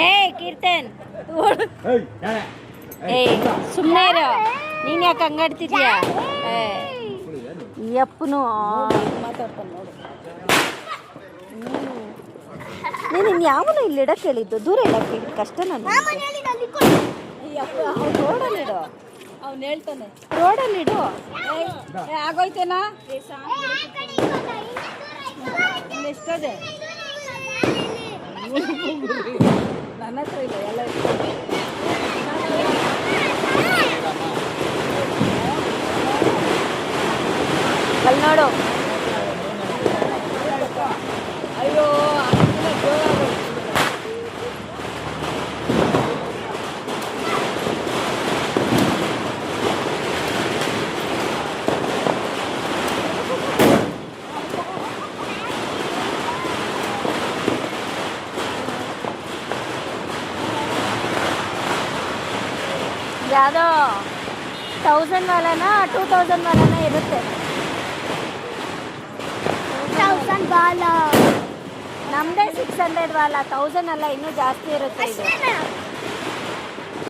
ಏ ಕೀರ್ತನ್ ಏಯ್ ಸುಮ್ಮನೆ ಇರೋ, ನೀನು ಯಾಕೆ ಹಂಗಾಡ್ತಿದ್ಯಾ? ಯಪ್ಪನು ಮಾತಾಡ್ತಾನೆ ನೋಡು. ನೀನು ಯಾವನು ಇಲ್ಲಿ ಇಡಕ್ಕೆ ಹೇಳಿದ್ದು? ದೂರ ಇಡಕ್ಕೆ ಕಷ್ಟ. ನಾನು ರೋಡಲ್ಲಿಡು, ಅವ್ನು ಹೇಳ್ತಾನೆ ರೋಡಲ್ಲಿಡು. ಆಗೋಯ್ತೇನಾ? ಎಷ್ಟದೆ? ನನ್ನ ಹತ್ರ ಇಲ್ಲ, ಎಲ್ಲ ಅಲ್ಲಿ ನೋಡು. ಅಯ್ಯೋ ಯಾವುದೋ 1000 ವಾಲನ 2000 ವಾಲನ ಇರುತ್ತೆ. 1000 ವಾಲ ನಮ್ಮದೇ 600 ವಾಲ, 1000 ಅಲ್ಲ, ಇನ್ನೂ ಜಾಸ್ತಿ ಇರುತ್ತೆ ಇದು.